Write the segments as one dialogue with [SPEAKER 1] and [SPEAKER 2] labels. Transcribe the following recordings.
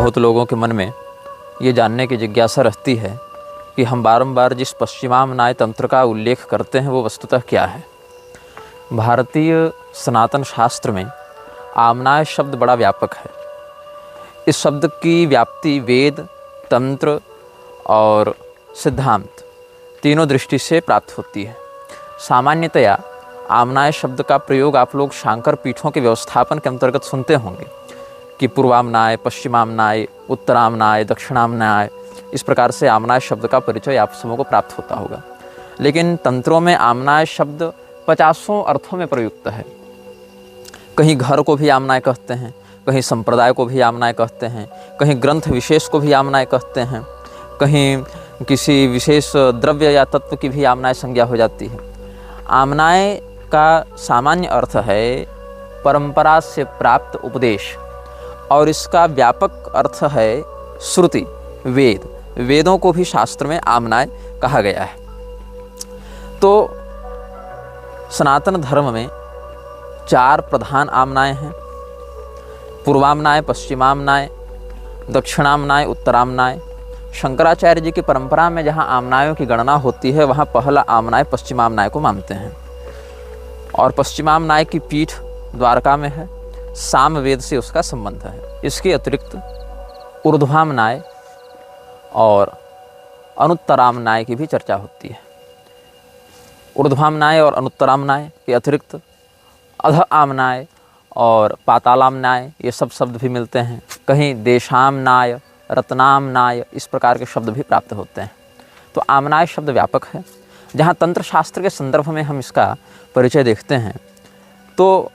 [SPEAKER 1] बहुत लोगों के मन में ये जानने की जिज्ञासा रहती है कि हम बारंबार जिस पश्चिमामनाय तंत्र का उल्लेख करते हैं वो वस्तुतः क्या है। भारतीय सनातन शास्त्र में आमनाय शब्द बड़ा व्यापक है। इस शब्द की व्याप्ति वेद, तंत्र और सिद्धांत तीनों दृष्टि से प्राप्त होती है। सामान्यतया आमनाय शब्द का प्रयोग आप लोग शांकर पीठों के व्यवस्थापन के अंतर्गत सुनते होंगे कि पूर्वामनाय, पश्चिमामनाय, उत्तरामनाय, दक्षिणामनाय, इस प्रकार से आमनाय शब्द का परिचय आप सबों को प्राप्त होता होगा। लेकिन तंत्रों में आमनाय शब्द 50 अर्थों में प्रयुक्त है। कहीं घर को भी आमनाय कहते हैं, कहीं संप्रदाय को भी आमनाय कहते हैं, कहीं ग्रंथ विशेष को भी आमनाय कहते हैं, कहीं किसी विशेष द्रव्य या तत्व की भी आमनाय संज्ञा हो जाती है। आमनाय का सामान्य अर्थ है परंपरा से प्राप्त उपदेश, और इसका व्यापक अर्थ है श्रुति, वेद। वेदों को भी शास्त्र में आमनाय कहा गया है। तो सनातन धर्म में 4 प्रधान आमनाय हैं: पूर्वामनाय, पश्चिमामनाय, दक्षिणामनाय, उत्तरामनाय। शंकराचार्य जी की परंपरा में जहाँ आमनायों की गणना होती है वहाँ पहला आमनाय पश्चिमामनाय को मानते हैं, और पश्चिमामनाय की पीठ द्वारका में है। सामवेद से उसका संबंध है। इसके अतिरिक्त ऊर्ध्वामनाय और अनुत्तरामनाय की भी चर्चा होती है। ऊर्ध्वामनाय और अनुत्तरामनाय के अतिरिक्त अध आमनाय और पातालामनाय, ये सब शब्द भी मिलते हैं। कहीं देशामनाय, रत्नामनाय, इस प्रकार के शब्द भी प्राप्त होते हैं। तो आमनाय शब्द व्यापक है। जहाँ तंत्र शास्त्र के संदर्भ में हम इसका परिचय देखते हैं तो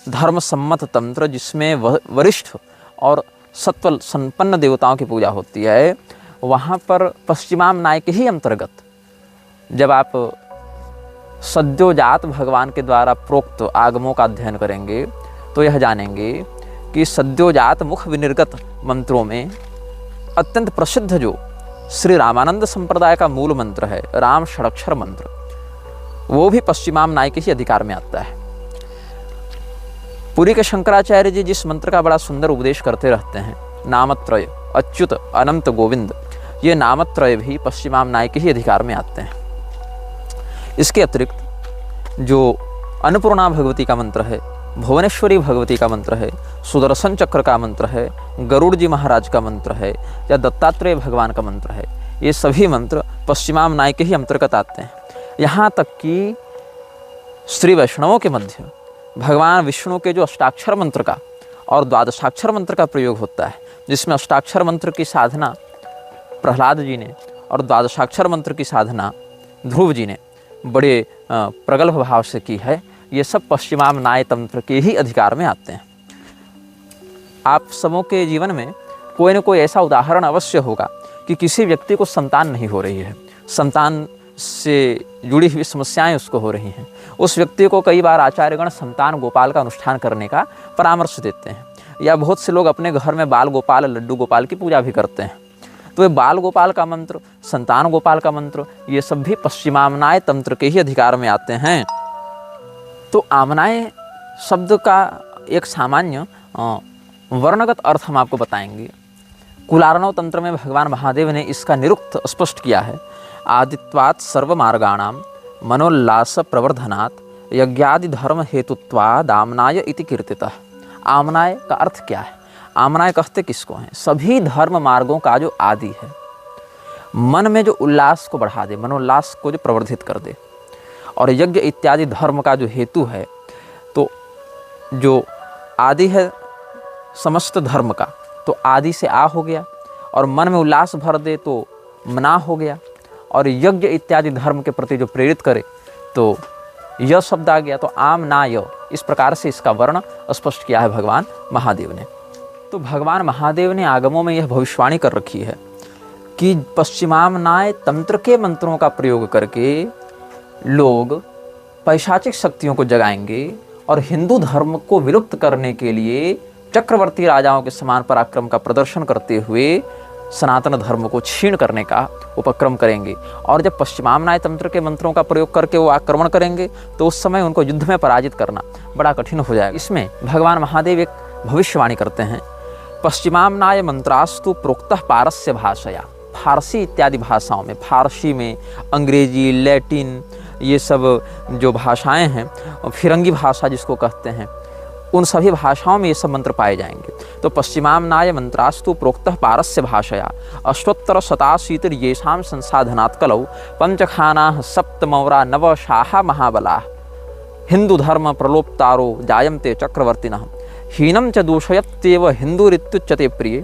[SPEAKER 1] धर्म सम्मत तंत्र, जिसमें वरिष्ठ और सत्व संपन्न देवताओं की पूजा होती है, वहाँ पर पश्चिमामनाय के ही अंतर्गत जब आप सद्योजात भगवान के द्वारा प्रोक्त आगमों का अध्ययन करेंगे तो यह जानेंगे कि सद्योजात मुख विनिर्गत मंत्रों में अत्यंत प्रसिद्ध जो श्री रामानंद संप्रदाय का मूल मंत्र है, राम षडक्षर मंत्र, वो भी पश्चिमामनाय के ही अधिकार में आता है। पुरी के शंकराचार्य जी जिस मंत्र का बड़ा सुंदर उपदेश करते रहते हैं, नामत्रय, अच्युत, अनंत, गोविंद, ये नामत्रय भी पश्चिमामनाय के ही अधिकार में आते हैं। इसके अतिरिक्त जो अन्नपूर्णा भगवती का मंत्र है, भुवनेश्वरी भगवती का मंत्र है, सुदर्शन चक्र का मंत्र है, गरुड़ जी महाराज का मंत्र है, या दत्तात्रेय भगवान का मंत्र है, ये सभी मंत्र पश्चिमामनाय के ही अंतर्गत आते हैं। यहाँ तक कि श्री वैष्णवों के मध्य भगवान विष्णु के जो अष्टाक्षर मंत्र का और द्वादशाक्षर मंत्र का प्रयोग होता है, जिसमें अष्टाक्षर मंत्र की साधना प्रहलाद जी ने और द्वादशाक्षर मंत्र की साधना ध्रुव जी ने बड़े प्रगल्भ भाव से की है, ये सब पश्चिमामनाय तंत्र के ही अधिकार में आते हैं। आप सबों के जीवन में कोई न कोई ऐसा उदाहरण अवश्य होगा कि किसी व्यक्ति को संतान नहीं हो रही है, संतान से जुड़ी हुई समस्याएं उसको हो रही हैं। उस व्यक्ति को कई बार आचार्यगण संतान गोपाल का अनुष्ठान करने का परामर्श देते हैं, या बहुत से लोग अपने घर में बाल गोपाल, लड्डू गोपाल की पूजा भी करते हैं। तो ये बाल गोपाल का मंत्र, संतान गोपाल का मंत्र, ये सब भी पश्चिमामनाय तंत्र के ही अधिकार में आते हैं। तो आमनाय शब्द का एक सामान्य वर्णगत अर्थ हम आपको बताएंगे। कुलार्णव तंत्र में भगवान महादेव ने इसका निरुक्त स्पष्ट किया है। आदित्वात् सर्वमार्गाणाम मनोल्लास प्रवर्धनात् यज्ञादि धर्म हेतुत्वाद् आमनाय इति कीर्तितः। आमनाय का अर्थ क्या है? आमनाय कहते किसको हैं? सभी धर्म मार्गों का जो आदि है, मन में जो उल्लास को बढ़ा दे, मनोल्लास को जो प्रवर्धित कर दे, और यज्ञ इत्यादि धर्म का जो हेतु है, तो जो आदि है समस्त धर्म का, तो आदि से आ हो गया, और मन में उल्लास भर दे तो मना हो गया, और यज्ञ इत्यादि धर्म के प्रति जो प्रेरित करे तो यह शब्द आ गया। तो आमनाय, इस प्रकार से इसका वर्ण स्पष्ट किया है भगवान महादेव ने। तो भगवान महादेव ने आगमों में यह भविष्यवाणी कर रखी है कि पश्चिमामनाय तंत्र के मंत्रों का प्रयोग करके लोग पैशाचिक शक्तियों को जगाएंगे और हिंदू धर्म को विलुप्त करने के लिए चक्रवर्ती राजाओं के समान पराक्रम का प्रदर्शन करते हुए सनातन धर्म को छीन करने का उपक्रम करेंगे। और जब पश्चिमामनाय तंत्र के मंत्रों का प्रयोग करके वो आक्रमण करेंगे तो उस समय उनको युद्ध में पराजित करना बड़ा कठिन हो जाएगा। इसमें भगवान महादेव एक भविष्यवाणी करते हैं पश्चिमाम्नाय मंत्रास्तु प्रोक्तः पारस्य भाषया, फारसी इत्यादि भाषाओं में, फारसी में, अंग्रेजी, लैटिन, ये सब जो भाषाएं हैं, फिरंगी भाषा जिसको कहते हैं, उन सभी भाषाओं में ये सब मंत्र पाए जाएंगे। तो पश्चिमाम्नाय मंत्रास्तु प्रोक्तः पारस्य भाषया अष्टोत्तर शताशीतिर येषां संसाधनात् कलौ पंचखानाः सप्तमौरा नवशाः महाबलाः हिंदू धर्म प्रलोप्तारो जायन्ते चक्रवर्तिनः हीनं च दूषयत्येव हिंदुरित्युच्यते प्रिये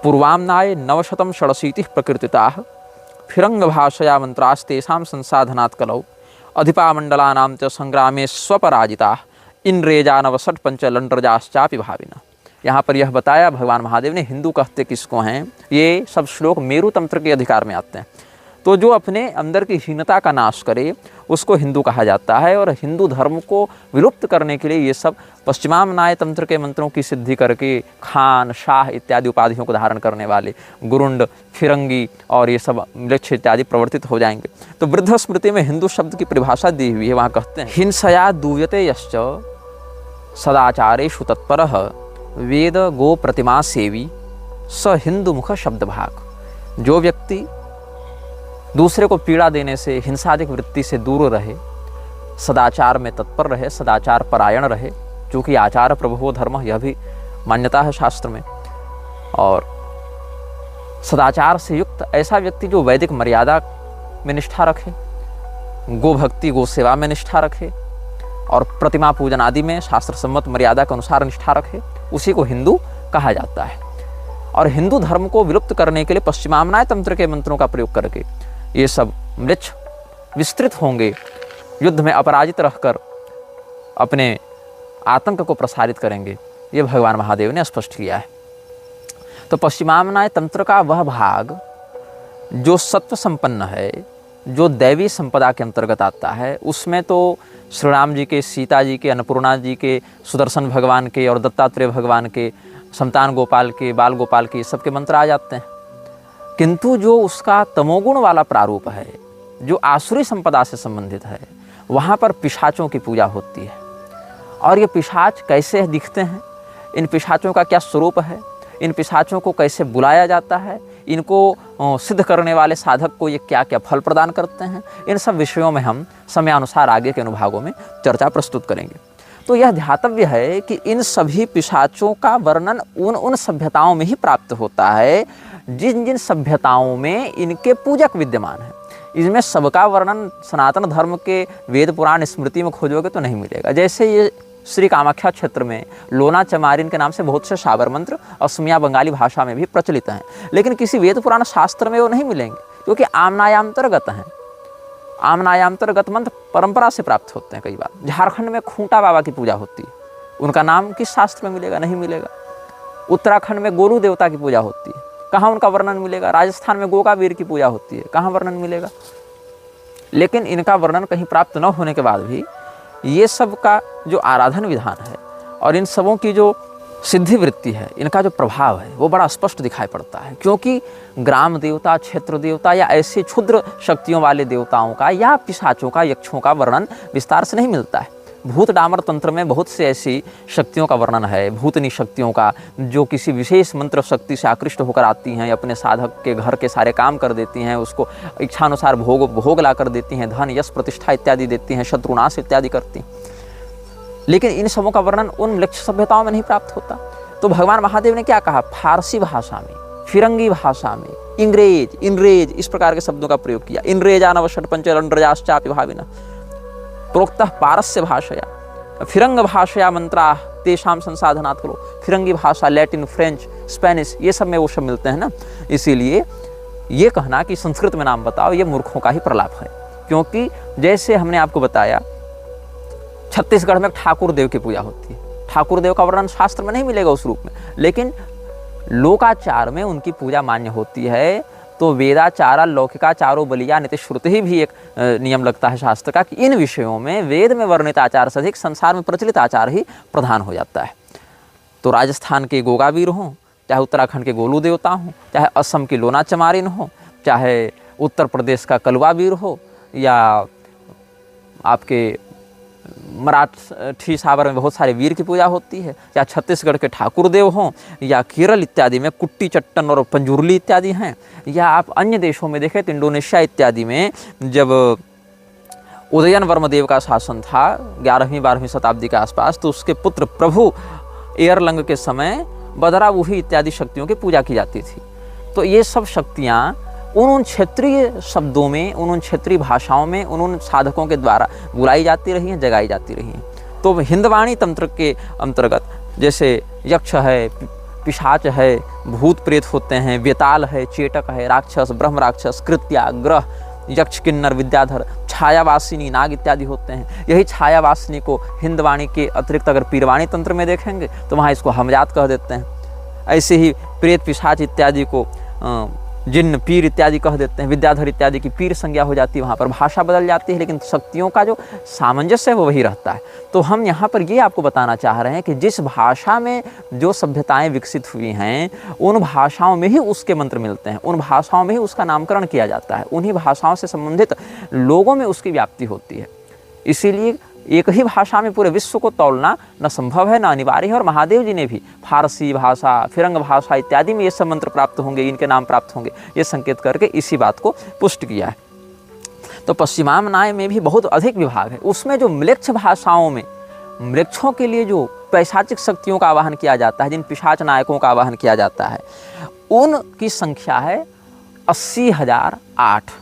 [SPEAKER 1] पूर्वाम्नाय 986 प्रकृतिताः फिरंग भाषया मंत्रास्तेषां संसाधनात् कलौ अधिपामंडलानां च संग्रामे स्वपराजिताः इंद्रेजा 69 पंचलंड्रजाश्चापि भाविना। यहाँ पर यह बताया भगवान महादेव ने हिंदू कहते किसको हैं। ये सब श्लोक मेरु तंत्र के अधिकार में आते हैं। तो जो अपने अंदर की हीनता का नाश करे उसको हिंदू कहा जाता है, और हिंदू धर्म को विलुप्त करने के लिए ये सब पश्चिमाम्नाय तंत्र के मंत्रों की सिद्धि करके खान, शाह इत्यादि उपाधियों को धारण करने वाले गुरुंड, फिरंगी और ये सब म्लेच्छ इत्यादि प्रवर्तित हो जाएंगे। तो वृद्ध स्मृति में हिंदू शब्द की परिभाषा दी हुई है। वहाँ कहते हैं हिंसया दूयते यश्च सदाचारेषु तत्परः वेद गो प्रतिमा सेवी स हिंदू मुख शब्द भाग। जो व्यक्ति दूसरे को पीड़ा देने से, हिंसादिक वृत्ति से दूर रहे, सदाचार में तत्पर रहे, सदाचार परायण रहे, क्योंकि आचार प्रभुवो धर्म, यह भी मान्यता है शास्त्र में, और सदाचार से युक्त ऐसा व्यक्ति जो वैदिक मर्यादा में निष्ठा रखे, गो भक्ति, गो सेवा में निष्ठा रखे और प्रतिमा पूजन आदि में शास्त्र सम्मत मर्यादा के अनुसार निष्ठा रखे, उसी को हिंदू कहा जाता है। और हिंदू धर्म को विलुप्त करने के लिए पश्चिमाम्नाय तंत्र के मंत्रों का प्रयोग करके ये सब म्लेच्छ विस्तृत होंगे, युद्ध में अपराजित रहकर अपने आतंक को प्रसारित करेंगे, ये भगवान महादेव ने स्पष्ट किया है। तो पश्चिमाम्नाय तंत्र का वह भाग जो सत्व संपन्न है, जो दैवी संपदा के अंतर्गत आता है, उसमें तो श्री राम जी के, सीता जी के, अन्नपूर्णा जी के, सुदर्शन भगवान के और दत्तात्रेय भगवान के, संतान गोपाल के, बाल गोपाल के, सबके मंत्र आ जाते हैं। किंतु जो उसका तमोगुण वाला प्रारूप है, जो आसुरी संपदा से संबंधित है, वहाँ पर पिशाचों की पूजा होती है। और ये पिशाच कैसे दिखते हैं, इन पिशाचों का क्या स्वरूप है, इन पिशाचों को कैसे बुलाया जाता है, इनको सिद्ध करने वाले साधक को ये क्या क्या फल प्रदान करते हैं, इन सब विषयों में हम समयानुसार आगे के अनुभागों में चर्चा प्रस्तुत करेंगे। तो यह ध्यातव्य है कि इन सभी पिशाचों का वर्णन उन सभ्यताओं में ही प्राप्त होता है जिन जिन सभ्यताओं में इनके पूजक विद्यमान हैं। इसमें सबका वर्णन सनातन धर्म के वेद पुराण स्मृति में खोजोगे तो नहीं मिलेगा। जैसे ये श्री कामाख्या क्षेत्र में लोना चमारिन के नाम से बहुत से शाबर मंत्र असमिया बंगाली भाषा में भी प्रचलित हैं, लेकिन किसी वेद पुराण शास्त्र में वो नहीं मिलेंगे, क्योंकि आमनायांतर्गत हैं। आमनायांतर्गत मंत्र परंपरा से प्राप्त होते हैं। कई बार झारखंड में खूंटा बाबा की पूजा होती है, उनका नाम किस शास्त्र में मिलेगा? नहीं मिलेगा। उत्तराखंड में गोलू देवता की पूजा होती है, कहाँ उनका वर्णन मिलेगा? राजस्थान में गोकावीर की पूजा होती है, कहाँ वर्णन मिलेगा? लेकिन इनका वर्णन कहीं प्राप्त न होने के बाद भी ये सब का जो आराधन विधान है और इन सबों की जो सिद्धि वृत्ति है, इनका जो प्रभाव है वो बड़ा स्पष्ट दिखाई पड़ता है। क्योंकि ग्राम देवता, क्षेत्र देवता या ऐसे क्षुद्र शक्तियों वाले देवताओं का या पिशाचों का, यक्षों का वर्णन विस्तार से नहीं मिलता है। भूत डामर तंत्र में बहुत से ऐसी शक्तियों का वर्णन है, भूतनी शक्तियों का, जो किसी विशेष मंत्र शक्ति से आकृष्ट होकर आती हैं, अपने साधक के घर के सारे काम कर देती हैं, उसको इच्छानुसार भोग ला कर देती हैं, धन यश प्रतिष्ठा इत्यादि देती हैं, शत्रुनाश इत्यादि करती हैं। लेकिन इन सबों का वर्णन उन लक्ष्य सभ्यताओं में नहीं प्राप्त होता। तो भगवान महादेव ने क्या कहा? फारसी भाषा में, फिरंगी भाषा में, इंग्रेज इस प्रकार के शब्दों का प्रयोग किया। इंद्रेजा 69 पंचलंड्रजाश्चापि भाविना प्रोक्तः पारस्य भाषया फिरंग भाषया मंत्रा तेषां संसाधनात् करो। फिरंगी भाषा, लैटिन, फ्रेंच, स्पेनिश, ये सब में वो सब मिलते हैं ना। इसीलिए ये कहना कि संस्कृत में नाम बताओ, ये मूर्खों का ही प्रलाप है। क्योंकि जैसे हमने आपको बताया, छत्तीसगढ़ में ठाकुर देव की पूजा होती है। ठाकुर देव का वर्णन शास्त्र में नहीं मिलेगा उस रूप में, लेकिन लोकाचार में उनकी पूजा मान्य होती है। तो वेदाचारा लौकिकाचारो बलिया नीति श्रुति ही भी एक नियम लगता है शास्त्र का कि इन विषयों में वेद में वर्णित आचार से अधिक संसार में प्रचलित आचार ही प्रधान हो जाता है। तो राजस्थान के गोगावीर हों, चाहे उत्तराखंड के गोलू देवता हों, चाहे असम की लोना चमारिन हो, चाहे उत्तर प्रदेश का कलवावीर हो, या आपके मराठी सावर में बहुत सारे वीर की पूजा होती है, या छत्तीसगढ़ के ठाकुर देव हों, या केरल इत्यादि में कुट्टी चट्टन और पंजुरली इत्यादि हैं, या आप अन्य देशों में देखें तो इंडोनेशिया इत्यादि में जब उदयन वर्म देव का शासन था 11वीं-12वीं शताब्दी के आसपास, तो उसके पुत्र प्रभु एयरलंग के समय बदराबूही इत्यादि शक्तियों की पूजा की जाती थी। तो ये सब शक्तियाँ उन क्षेत्रीय शब्दों में, उन क्षेत्रीय भाषाओं में, उन साधकों के द्वारा बुलाई जाती रही हैं, जगाई जाती रही हैं। तो हिंदवाणी तंत्र के अंतर्गत जैसे यक्ष है, पिशाच है, भूत प्रेत होते हैं, वेताल है, चेटक है, राक्षस, ब्रह्म राक्षस, कृत्या, ग्रह, यक्ष, किन्नर, विद्याधर, छायावासिनी, नाग इत्यादि होते हैं। यही छायावासिनी को हिंदवाणी के अतिरिक्त अगर पीरवाणी तंत्र में देखेंगे तो वहाँ इसको हमजात कह देते हैं। ऐसे ही प्रेत, पिशाच इत्यादि को जिन्न, पीर इत्यादि कह देते हैं। विद्याधर इत्यादि की पीर संज्ञा हो जाती है, वहाँ पर भाषा बदल जाती है, लेकिन शक्तियों का जो सामंजस्य है वो वही रहता है। तो हम यहाँ पर ये आपको बताना चाह रहे हैं कि जिस भाषा में जो सभ्यताएं विकसित हुई हैं, उन भाषाओं में ही उसके मंत्र मिलते हैं, उन भाषाओं में ही उसका नामकरण किया जाता है, उन्हीं भाषाओं से संबंधित लोगों में उसकी व्याप्ति होती है। इसीलिए एक ही भाषा में पूरे विश्व को तौलना न संभव है, न अनिवार्य है। और महादेव जी ने भी फारसी भाषा, फिरंग भाषा इत्यादि में ये सब मंत्र प्राप्त होंगे, इनके नाम प्राप्त होंगे, ये संकेत करके इसी बात को पुष्ट किया है। तो पश्चिमामनाय में भी बहुत अधिक विभाग है। उसमें जो म्लेच्छ भाषाओं में म्लेच्छों के लिए जो पैशाचिक शक्तियों का आवाहन किया जाता है, जिन पिशाच नायकों का आवाहन किया जाता है, उनकी संख्या है 80,008।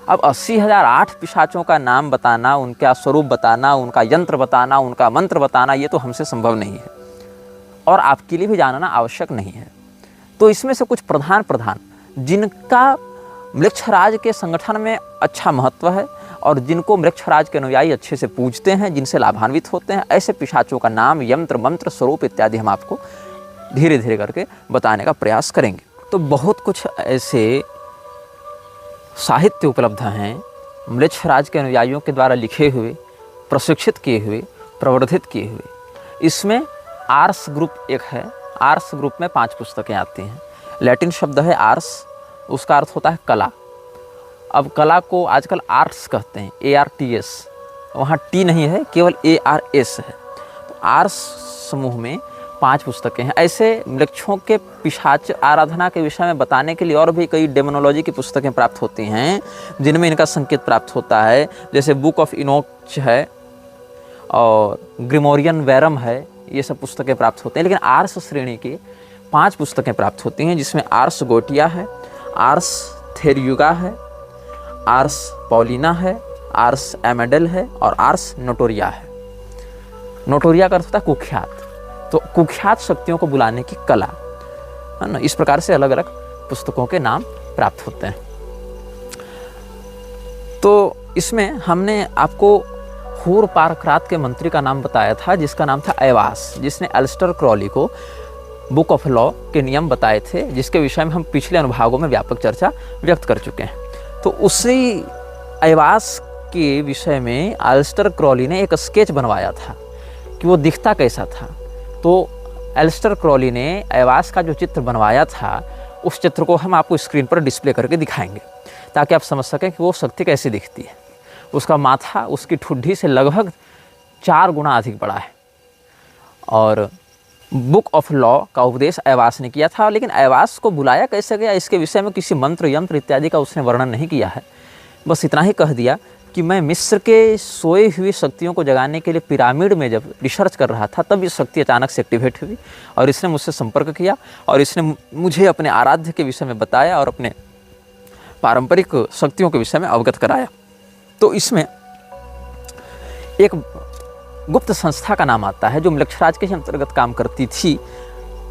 [SPEAKER 1] अब 80,008 पिशाचों का नाम बताना, उनका स्वरूप बताना, उनका यंत्र बताना, उनका मंत्र बताना, ये तो हमसे संभव नहीं है और आपके लिए भी जानना आवश्यक नहीं है। तो इसमें से कुछ प्रधान जिनका मृक्षराज के संगठन में अच्छा महत्व है और जिनको मृक्षराज के अनुयायी अच्छे से पूजते हैं, जिनसे लाभान्वित होते हैं, ऐसे पिशाचों का नाम, यंत्र, मंत्र, स्वरूप इत्यादि हम आपको धीरे धीरे करके बताने का प्रयास करेंगे। तो बहुत कुछ ऐसे साहित्य उपलब्ध हैं म्लेच्छराज के अनुयायियों के द्वारा लिखे हुए, प्रशिक्षित किए हुए, प्रवर्धित किए हुए। इसमें आर्स ग्रुप एक है। आर्स ग्रुप में 5 पुस्तकें आती हैं। लैटिन शब्द है आर्स, उसका अर्थ होता है कला। अब कला को आजकल आर्ट्स कहते हैं, ARTS, वहाँ टी नहीं है, केवल ARS है। तो आर्स समूह में 5 पुस्तकें हैं। ऐसे मृक्षों के पिशाच आराधना के विषय में बताने के लिए और भी कई डेमोनोलॉजी की पुस्तकें प्राप्त होती हैं, जिनमें इनका संकेत प्राप्त होता है। जैसे बुक ऑफ इनोच है और ग्रिमोरियन वैरम है, ये सब पुस्तकें प्राप्त होते हैं। लेकिन आर्स श्रेणी की 5 पुस्तकें प्राप्त होती हैं, जिसमें आर्स गोटिया है, आर्स थेरयुगा है, आर्स पॉलिना है, आर्स एमेडल है और आर्स नोटोरिया है। नोटोरिया का अर्थ होता है कुख्यात। तो कुख्यात शक्तियों को बुलाने की कला है ना। इस प्रकार से अलग अलग पुस्तकों के नाम प्राप्त होते हैं। तो इसमें हमने आपको हूर पारक्रात के मंत्री का नाम बताया था, जिसका नाम था एवास, जिसने एलिस्टर क्रॉली को बुक ऑफ लॉ के नियम बताए थे, जिसके विषय में हम पिछले अनुभागों में व्यापक चर्चा व्यक्त कर चुके हैं। तो उसी एवास के विषय में एलिस्टर क्रॉली ने एक स्केच बनवाया था कि वो दिखता कैसा था। तो एलिस्टर क्रॉली ने एवास का जो चित्र बनवाया था, उस चित्र को हम आपको स्क्रीन पर डिस्प्ले करके दिखाएंगे, ताकि आप समझ सकें कि वो शक्ति कैसी दिखती है। उसका माथा उसकी ठुड्डी से लगभग 4 गुना अधिक बड़ा है। और बुक ऑफ लॉ का उपदेश एवास ने किया था, लेकिन एवास को बुलाया कैसे गया, इसके विषय में किसी मंत्र, यंत्र इत्यादि का उसने वर्णन नहीं किया है। बस इतना ही कह दिया कि मैं मिस्र के सोए हुई शक्तियों को जगाने के लिए पिरामिड में जब रिसर्च कर रहा था, तब ये शक्ति अचानक से एक्टिवेट हुई और इसने मुझसे संपर्क किया और इसने मुझे अपने आराध्य के विषय में बताया और अपने पारंपरिक शक्तियों के विषय में अवगत कराया। तो इसमें एक गुप्त संस्था का नाम आता है, जो मृक्षराज के अंतर्गत काम करती थी।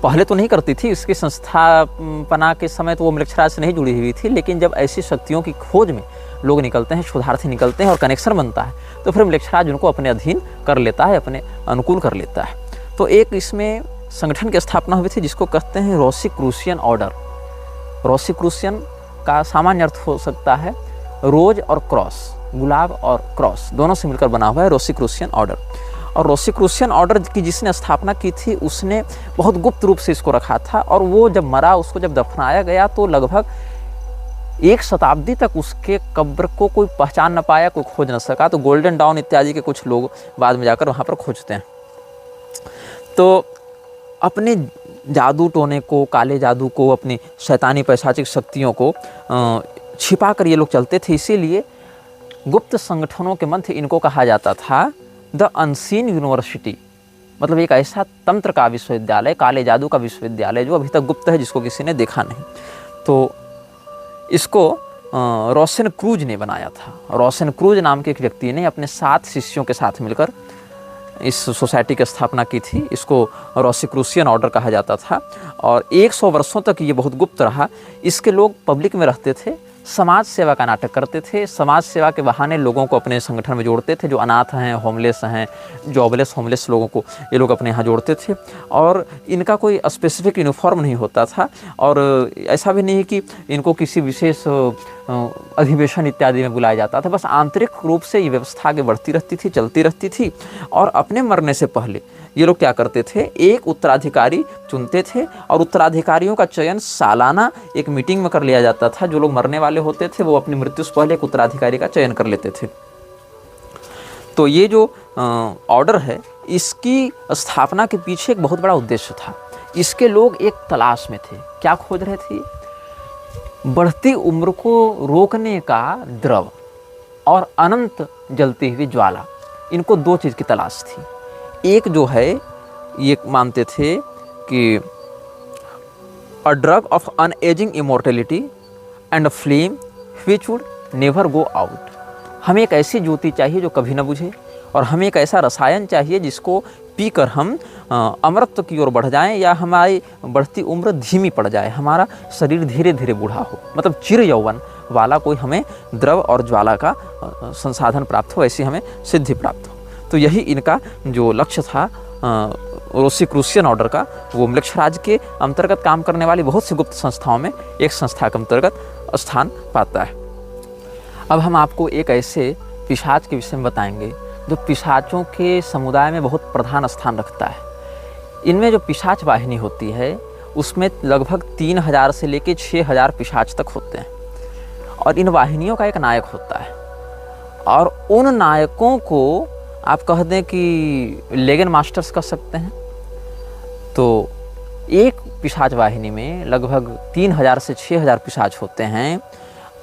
[SPEAKER 1] पहले तो नहीं करती थी, इसकी संस्थापना के समय तो वो मृक्षराज से नहीं जुड़ी हुई थी, लेकिन जब ऐसी शक्तियों की खोज में लोग निकलते हैं, शोधार्थी निकलते हैं और कनेक्शन बनता है, तो फिर मृक्षराज उनको अपने अधीन कर लेता है, अपने अनुकूल कर लेता है। तो एक इसमें संगठन की स्थापना हुई थी, जिसको कहते हैं रोसीक्रूसियन ऑर्डर। रोसीक्रूसियन का सामान्य अर्थ हो सकता है रोज और क्रॉस, गुलाब और क्रॉस दोनों से मिलकर बना हुआ है रोसीक्रूसियन ऑर्डर। और रोसीक्रूसियन ऑर्डर की जिसने स्थापना की थी, उसने बहुत गुप्त रूप से इसको रखा था। और वो जब मरा, उसको जब दफनाया गया, तो लगभग 1 शताब्दी तक उसके कब्र को कोई पहचान न पाया, कोई खोज न सका। तो गोल्डन डाउन इत्यादि के कुछ लोग बाद में जाकर वहाँ पर खोजते हैं। तो अपने जादू टोने को, काले जादू को, अपनी शैतानी पैशाचिक शक्तियों को छिपा कर ये लोग चलते थे। इसीलिए गुप्त संगठनों के मध्य इनको कहा जाता था द अनसीन यूनिवर्सिटी, मतलब एक ऐसा तंत्र का विश्वविद्यालय, काले जादू का विश्वविद्यालय जो अभी तक गुप्त है, जिसको किसी ने देखा नहीं। तो इसको रोशन क्रूज ने बनाया था। रोशन क्रूज नाम के एक व्यक्ति ने अपने 7 शिष्यों के साथ मिलकर इस सोसाइटी की स्थापना की थी। इसको रोसिक्रूसियन ऑर्डर कहा जाता था और 100 वर्षों तक ये बहुत गुप्त रहा। इसके लोग पब्लिक में रहते थे, समाज सेवा का नाटक करते थे, समाज सेवा के बहाने लोगों को अपने संगठन में जोड़ते थे। जो अनाथ हैं, होमलेस हैं, जॉबलेस होमलेस लोगों को ये लोग अपने यहाँ जोड़ते थे। और इनका कोई स्पेसिफिक यूनिफॉर्म नहीं होता था और ऐसा भी नहीं है कि इनको किसी विशेष अधिवेशन इत्यादि में बुलाया जाता था। बस आंतरिक रूप से ये व्यवस्था आगे बढ़ती रहती थी, चलती रहती थी। और अपने मरने से पहले ये लोग क्या करते थे, एक उत्तराधिकारी चुनते थे और उत्तराधिकारियों का चयन सालाना एक मीटिंग में कर लिया जाता था। जो लोग मरने वाले होते थे वो अपनी मृत्यु से पहले एक उत्तराधिकारी का चयन कर लेते थे। तो ये जो ऑर्डर है, इसकी स्थापना के पीछे एक बहुत बड़ा उद्देश्य था। इसके लोग एक तलाश में थे। क्या खोज रहे थे? बढ़ती उम्र को रोकने का द्रव और अनंत जलती हुई ज्वाला। इनको 2 चीज़ की तलाश थी। एक जो है, ये मानते थे कि a drug of unageing immortality and a flame which would never go out. हमें एक ऐसी ज्योति चाहिए जो कभी न बुझे और हमें एक ऐसा रसायन चाहिए जिसको पीकर हम अमरत्व की ओर बढ़ जाएं या हमारी बढ़ती उम्र धीमी पड़ जाए, हमारा शरीर धीरे धीरे बूढ़ा हो। मतलब चिर यौवन वाला कोई हमें द्रव और ज्वाला का संसाधन प्राप्त हो, ऐसी हमें सिद्धि प्राप्त हो। तो यही इनका जो लक्ष्य था रोसिक्रूसियन ऑर्डर का, वो मृक्षराज के अंतर्गत काम करने वाली बहुत सी गुप्त संस्थाओं में एक संस्था के अंतर्गत स्थान पाता है। अब हम आपको एक ऐसे पिशाच के विषय में बताएंगे जो पिशाचों के समुदाय में बहुत प्रधान स्थान रखता है। इनमें जो पिशाच वाहिनी होती है उसमें लगभग 3000 से लेकर 6000 पिशाच तक होते हैं और इन वाहिनियों का एक नायक होता है। और उन नायकों को आप कह दें कि लेगन मास्टर्स कह सकते हैं। तो एक पिशाच वाहिनी में लगभग 3000 से 6000 पिशाच होते हैं।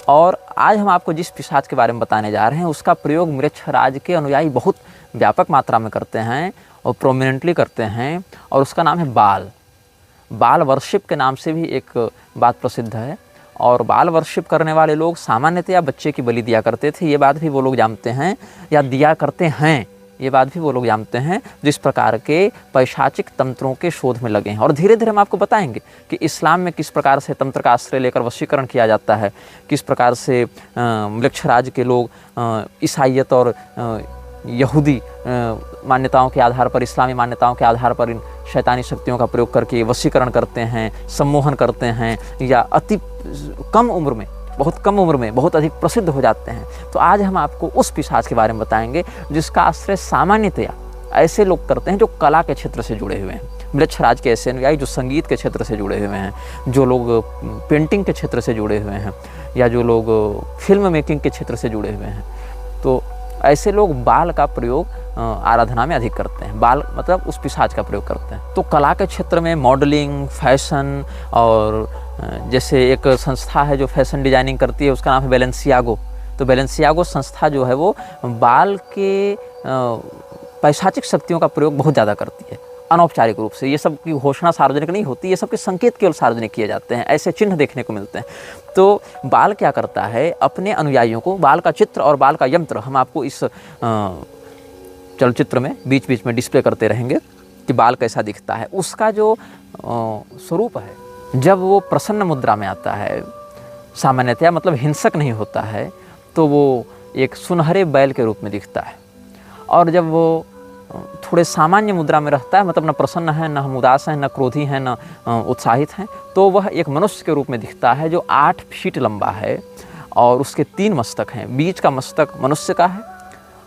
[SPEAKER 1] और आज हम आपको जिस पिशाच के बारे में बताने जा रहे हैं उसका प्रयोग मृक्षराज के अनुयायी बहुत व्यापक मात्रा में करते हैं और प्रोमिनेंटली करते हैं, और उसका नाम है बाल। बाल वर्शिप के नाम से भी एक बात प्रसिद्ध है। और बाल वर्शिप करने वाले लोग सामान्यतया बच्चे की बलि दिया करते थे, ये बात भी वो लोग जानते हैं, या दिया करते हैं, ये बात भी वो लोग जानते हैं जिस प्रकार के पैशाचिक तंत्रों के शोध में लगे हैं। और धीरे धीरे हम आपको बताएंगे कि इस्लाम में किस प्रकार से तंत्र का आश्रय लेकर वशीकरण किया जाता है, किस प्रकार से मृक्षराज के लोग ईसाईयत और यहूदी मान्यताओं के आधार पर, इस्लामी मान्यताओं के आधार पर इन शैतानी शक्तियों का प्रयोग करके वशीकरण करते हैं, सम्मोहन करते हैं, या अति कम उम्र में, बहुत कम उम्र में बहुत अधिक प्रसिद्ध हो जाते हैं। तो आज हम आपको उस पिशाच के बारे में बताएंगे जिसका आश्रय सामान्यतया ऐसे लोग करते हैं जो कला के क्षेत्र से जुड़े हुए हैं। मृक्षराज के ऐसे अनुयायी जो संगीत के क्षेत्र से जुड़े हुए हैं, जो लोग पेंटिंग के क्षेत्र से जुड़े हुए हैं, या जो लोग फिल्म मेकिंग के क्षेत्र से जुड़े हुए हैं। तो ऐसे लोग बाल का प्रयोग आराधना में अधिक करते हैं। बाल मतलब उस पिशाच का प्रयोग करते हैं। तो कला के क्षेत्र में मॉडलिंग, फैशन, और जैसे एक संस्था है जो फैशन डिजाइनिंग करती है, उसका नाम है बैलेंसियागो। तो बैलेंसियागो संस्था जो है वो बाल के पैशाचिक शक्तियों का प्रयोग बहुत ज़्यादा करती है, अनौपचारिक रूप से। ये सब की घोषणा सार्वजनिक नहीं होती, ये सब के संकेत केवल सार्वजनिक किए जाते हैं, ऐसे चिन्ह देखने को मिलते हैं। तो बाल क्या करता है, अपने अनुयायियों को बाल का चित्र और बाल का यंत्र हम आपको इस चलचित्र में बीच बीच में डिस्प्ले करते रहेंगे कि बाल कैसा दिखता है। उसका जो स्वरूप है, जब वो प्रसन्न मुद्रा में आता है, सामान्यतया मतलब हिंसक नहीं होता है, तो वो एक सुनहरे बैल के रूप में दिखता है। और जब वो थोड़े सामान्य मुद्रा में रहता है, मतलब न प्रसन्न है, न हम उदास हैं, न क्रोधी हैं, न उत्साहित हैं, तो वह एक मनुष्य के रूप में दिखता है जो 8 फीट लंबा है और उसके 3 मस्तक हैं। बीच का मस्तक मनुष्य का है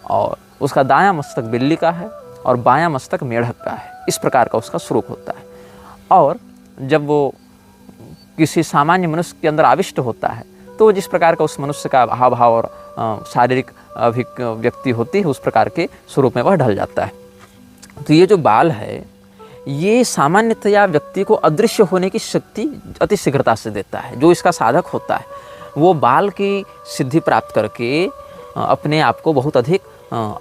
[SPEAKER 1] और उसका दायां मस्तक बिल्ली का है और बायां मस्तक मेढक का है। इस प्रकार का उसका स्वरूप होता है। और जब वो किसी सामान्य मनुष्य के अंदर आविष्ट होता है तो जिस प्रकार का उस मनुष्य का हाव भाव और शारीरिक अभिव्यक्ति होती है उस प्रकार के स्वरूप में वह ढल जाता है। तो ये जो बाल है ये सामान्यतया व्यक्ति को अदृश्य होने की शक्ति अति शीघ्रता से देता है। जो इसका साधक होता है वो बाल की सिद्धि प्राप्त करके अपने आप को बहुत अधिक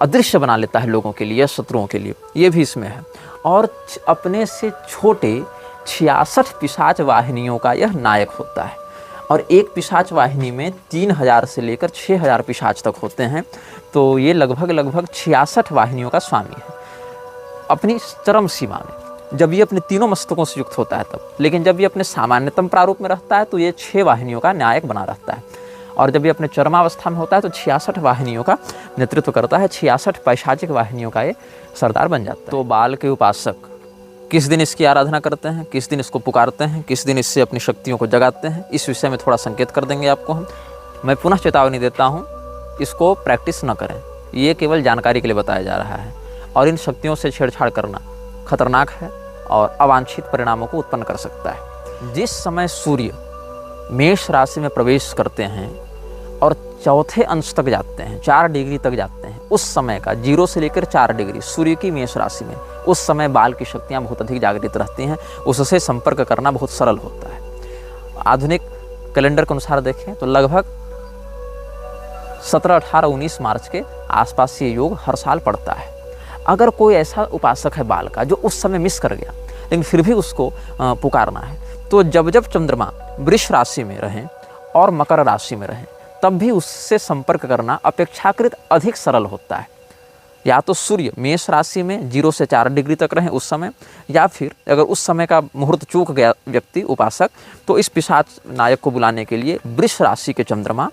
[SPEAKER 1] अदृश्य बना लेता है लोगों के लिए, शत्रुओं के लिए, ये भी इसमें है। और अपने से छोटे 66 पिशाच वाहिनियों का यह नायक होता है। और एक पिशाच वाहिनी में 3000 से लेकर 6000 पिशाच तक होते हैं। तो ये लगभग 66 वाहिनियों का स्वामी है अपनी चरम सीमा में, जब ये अपने तीनों मस्तकों से युक्त होता है तब। लेकिन जब ये अपने सामान्यतम प्रारूप में रहता है तो ये 6 वाहिनियों का नायक बना रहता है। और जब ये अपने चरमावस्था में होता है तो 66 वाहिनियों का नेतृत्व करता है, 66 पैशाचिक वाहिनियों का ये सरदार बन जाता है। तो बाल के उपासक किस दिन इसकी आराधना करते हैं, किस दिन इसको पुकारते हैं, किस दिन इससे अपनी शक्तियों को जगाते हैं, इस विषय में थोड़ा संकेत कर देंगे आपको हम। मैं पुनः चेतावनी देता हूँ, इसको प्रैक्टिस न करें, ये केवल जानकारी के लिए बताया जा रहा है। और इन शक्तियों से छेड़छाड़ करना खतरनाक है और अवांछित परिणामों को उत्पन्न कर सकता है। जिस समय सूर्य मेष राशि में प्रवेश करते हैं और चौथे अंश तक जाते हैं, 4 डिग्री तक जाते हैं, उस समय का 0 से लेकर 4 डिग्री सूर्य की मेष राशि में, उस समय बाल की शक्तियाँ बहुत अधिक जागृत रहती हैं, उससे संपर्क करना बहुत सरल होता है। आधुनिक कैलेंडर के अनुसार देखें तो लगभग 17, 18, 19 मार्च के आसपास ये योग हर साल पड़ता है। अगर कोई ऐसा उपासक है बाल का जो उस समय मिस कर गया लेकिन फिर भी उसको पुकारना है, तो जब जब चंद्रमा वृष राशि में रहें और मकर राशि में रहें तब भी उससे संपर्क करना अपेक्षाकृत अधिक सरल होता है। या तो सूर्य मेष राशि में 0 से 4 डिग्री तक रहें उस समय, या फिर अगर उस समय का मुहूर्त चूक गया व्यक्ति उपासक तो इस पिशाच नायक को बुलाने के लिए वृष राशि के चंद्रमा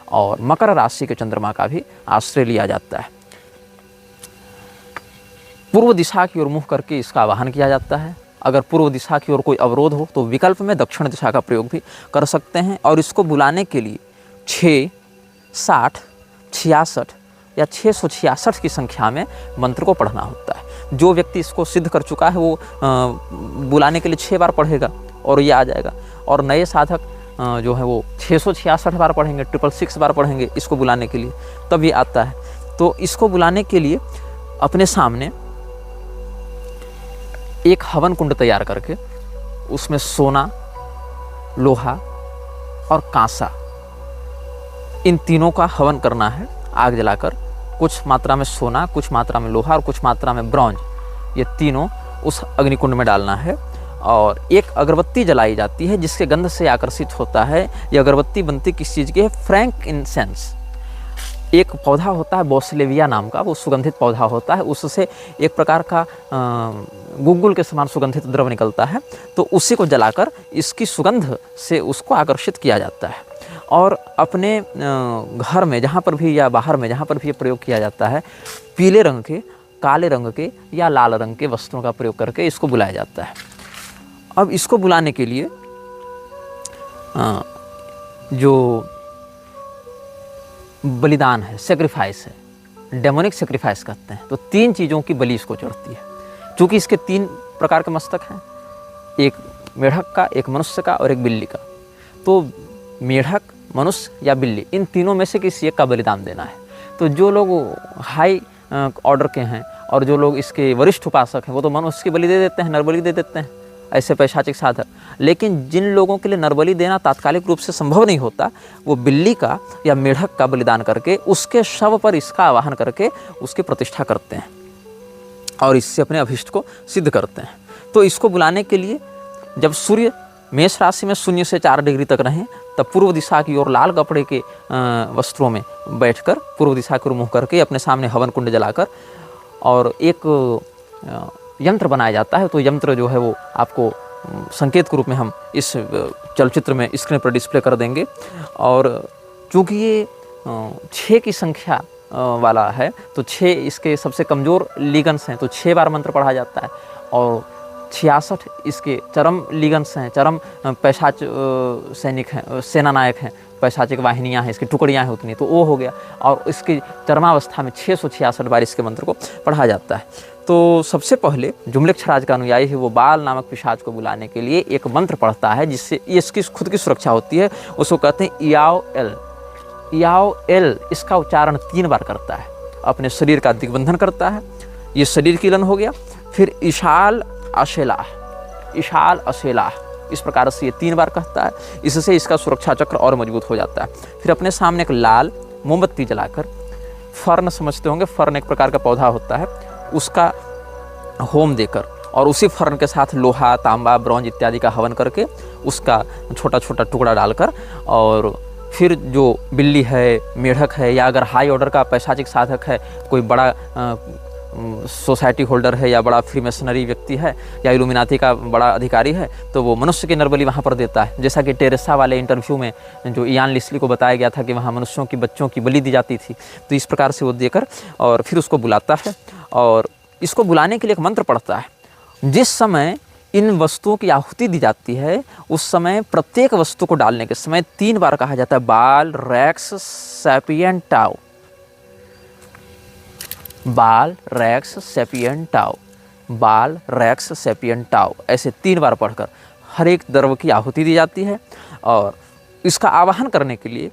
[SPEAKER 1] और मकर राशि के चंद्रमा का भी आश्रय लिया जाता है। पूर्व दिशा की ओर मुँह करके इसका आवाहन किया जाता है। अगर पूर्व दिशा की ओर कोई अवरोध हो तो विकल्प में दक्षिण दिशा का प्रयोग भी कर सकते हैं। और इसको बुलाने के लिए 6, 60, 66 या 666 की संख्या में मंत्र को पढ़ना होता है। जो व्यक्ति इसको सिद्ध कर चुका है वो बुलाने के लिए 6 बार पढ़ेगा और ये आ जाएगा। और नए साधक जो है वो 666 बार पढ़ेंगे, 666 बार पढ़ेंगे इसको बुलाने के लिए, तब ये आता है। तो इसको बुलाने के लिए अपने सामने एक हवन कुंड तैयार करके उसमें सोना, लोहा और कांसा, इन तीनों का हवन करना है आग जलाकर। कुछ मात्रा में सोना, कुछ मात्रा में लोहा और कुछ मात्रा में ब्रॉन्ज, ये तीनों उस अग्निकुंड में डालना है। और एक अगरबत्ती जलाई जाती है जिसके गंध से आकर्षित होता है। ये अगरबत्ती बनती किस चीज़ की है? Frank incense. एक पौधा होता है बॉसिलेविया नाम का, वो सुगंधित पौधा होता है, उससे एक प्रकार का गुग्गुल के समान सुगंधित द्रव निकलता है। तो उसी को जलाकर इसकी सुगंध से उसको आकर्षित किया जाता है। और अपने घर में जहाँ पर भी या बाहर में जहाँ पर भी ये प्रयोग किया जाता है, पीले रंग के, काले रंग के या लाल रंग के वस्त्रों का प्रयोग करके इसको बुलाया जाता है। अब इसको बुलाने के लिए जो बलिदान है, सेक्रीफाइस है, डेमोनिक सेक्रीफाइस कहते हैं, तो 3 चीज़ों की बलि इसको चढ़ती है। चूँकि इसके 3 प्रकार के मस्तक हैं, एक मेढक का, एक मनुष्य का और एक बिल्ली का। तो मेढक, मनुष्य या बिल्ली, इन तीनों में से किसी एक का बलिदान देना है। तो जो लोग हाई ऑर्डर के हैं और जो लोग इसके वरिष्ठ उपासक हैं वो तो मनुष्य की बलि दे देते हैं, नरबलि दे देते हैं, ऐसे पैशाचिक साधक। लेकिन जिन लोगों के लिए नरबलि देना तात्कालिक रूप से संभव नहीं होता, वो बिल्ली का या मेढक का बलिदान करके उसके शव पर इसका आवाहन करके उसकी प्रतिष्ठा करते हैं और इससे अपने अभिष्ट को सिद्ध करते हैं। तो इसको बुलाने के लिए जब सूर्य मेष राशि में 0 से 4 डिग्री तक रहें तब पूर्व दिशा की ओर लाल कपड़े के वस्त्रों में बैठकर पूर्व दिशा की ओर मुँह करके अपने सामने हवन कुंड जलाकर और एक यंत्र बनाया जाता है। तो यंत्र जो है वो आपको संकेत के रूप में हम इस चलचित्र में स्क्रीन पर डिस्प्ले कर देंगे। और चूँकि ये 6 की संख्या वाला है तो 6 इसके सबसे कमज़ोर लिगन्स हैं, तो 6 बार मंत्र पढ़ा जाता है। और 66 इसके चरम लिगन्स हैं, चरम पैशाच सैनिक हैं, सेना नायक हैं, पैशाचिक वाहिनियाँ हैं, इसकी टुकड़ियाँ हैं उतनी, तो वो हो गया। और इसकी चरमावस्था में 666 बार इसके मंत्र को पढ़ा जाता है। तो सबसे पहले जो म्लेच्छराज का अनुयायी है वो बाल नामक पिशाच को बुलाने के लिए एक मंत्र पढ़ता है, जिससे इसकी खुद की सुरक्षा होती है। उसको कहते हैं याओ एल। याओ एल इसका उच्चारण 3 बार करता है, अपने शरीर का दिग्बंधन करता है। ये शरीर कीलन हो गया। फिर इशाल अशेलाह, इशाल अशेलाह, इस प्रकार से ये 3 बार कहता है। इससे इसका सुरक्षा चक्र और मजबूत हो जाता है। फिर अपने सामने एक लाल मोमबत्ती जलाकर, फर्न समझते होंगे, फर्न एक प्रकार का पौधा होता है, उसका होम देकर और उसी फर्न के साथ लोहा, तांबा, ब्रॉन्ज इत्यादि का हवन करके उसका छोटा छोटा टुकड़ा डालकर, और फिर जो बिल्ली है, मेढक है, या अगर हाई ऑर्डर का पैशाचिक साधक है, कोई बड़ा सोसाइटी होल्डर है, या बड़ा फ्रीमेसनरी व्यक्ति है, या इल्यूमिनाती का बड़ा अधिकारी है, तो वो मनुष्य की नरबली वहाँ पर देता है। जैसा कि टेरेसा वाले इंटरव्यू में जो इयान लिस्ली को बताया गया था कि वहाँ मनुष्यों की, बच्चों की बलि दी जाती थी, तो इस प्रकार से वो देकर और फिर उसको बुलाता है। और इसको बुलाने के लिए एक मंत्र पढ़ता है। जिस समय इन वस्तुओं की आहुति दी जाती है, उस समय प्रत्येक वस्तु को डालने के समय 3 बार कहा जाता है बाल रेक्स सैपियंटाओ, बाल रेक्स सैपियंटाओ, बाल रेक्स सैपियंटाओ, ऐसे 3 बार पढ़कर हर एक द्रव्य की आहुति दी जाती है। और इसका आवाहन करने के लिए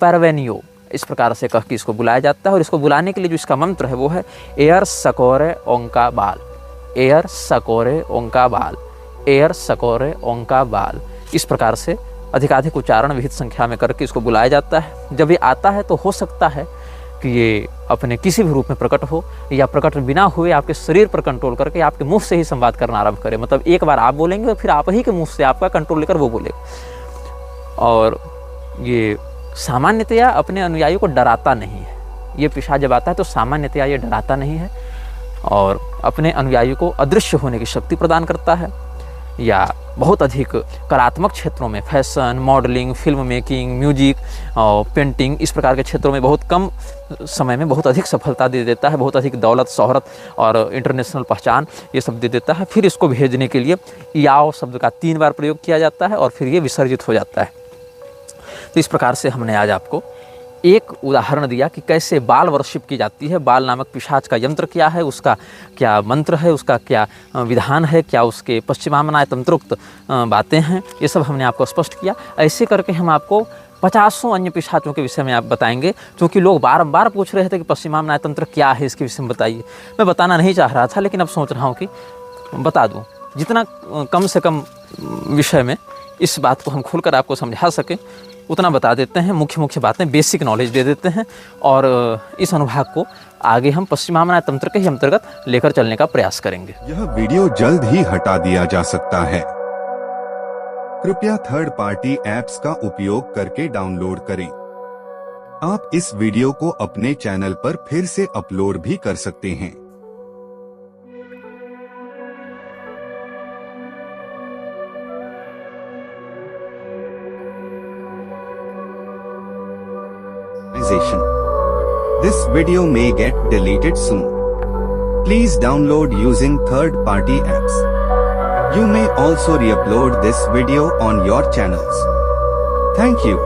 [SPEAKER 1] परवेनियो इस प्रकार से कह के इसको बुलाया जाता है। और इसको बुलाने के लिए जो इसका मंत्र है वो है एयर सकोरे ओंका बाल, एयर सकोरे ओंका बाल, एयर सकोरे ओंका बाल। इस प्रकार से अधिकाधिक उच्चारण विहित संख्या में करके इसको बुलाया जाता है। जब ये आता है तो हो सकता है कि ये अपने किसी भी रूप में प्रकट हो, या प्रकट बिना हुए आपके शरीर पर कंट्रोल करके आपके मुंह से ही संवाद करना आरंभ करे। मतलब एक बार आप बोलेंगे और फिर आप ही के मुंह से आपका कंट्रोल लेकर वो बोलेगा। और ये सामान्यतया अपने अनुयायियों को डराता नहीं है। ये पिशाच जब आता है तो सामान्यतया ये डराता नहीं है और अपने अनुयायियों को अदृश्य होने की शक्ति प्रदान करता है, या बहुत अधिक कलात्मक क्षेत्रों में, fashion, modelling, film making, music और पेंटिंग, इस प्रकार के क्षेत्रों में बहुत कम समय में बहुत अधिक सफलता दे देता है। बहुत अधिक दौलत, शोहरत और इंटरनेशनल पहचान ये सब दे देता है। फिर इसको भेजने के लिए याओ शब्द का 3 बार प्रयोग किया जाता है और फिर ये विसर्जित हो जाता है। तो इस प्रकार से हमने आज आपको एक उदाहरण दिया कि कैसे बाल वर्शिप की जाती है। बाल नामक पिशाच का यंत्र क्या है, उसका क्या मंत्र है, उसका क्या विधान है, क्या उसके पश्चिमामनाय तंत्रोक्त बातें हैं, ये सब हमने आपको स्पष्ट किया। ऐसे करके हम आपको 50 अन्य पिशाचों के विषय में आप बताएंगे, क्योंकि लोग बार पूछ रहे थे कि पश्चिमामनाय तंत्र क्या है, इसके विषय में बताइए। मैं बताना नहीं चाह रहा था, लेकिन अब सोच रहा हूँ कि बता दूँ, जितना कम से कम विषय में इस बात को हम खुलकर आपको समझा सकें उतना बता देते हैं। मुख्य मुख्य बातें, बेसिक नॉलेज दे देते हैं और इस अनुभाग को आगे हम पश्चिमामनाय तंत्र के ही अंतर्गत लेकर चलने का प्रयास करेंगे।
[SPEAKER 2] यह वीडियो जल्द ही हटा दिया जा सकता है। कृपया थर्ड पार्टी ऐप्स का उपयोग करके डाउनलोड करें। आप इस वीडियो को अपने चैनल पर फिर से अपलोड भी कर सकते हैं। This video may get deleted soon. Please download using third-party apps. You may also re-upload this video on your channels. Thank you.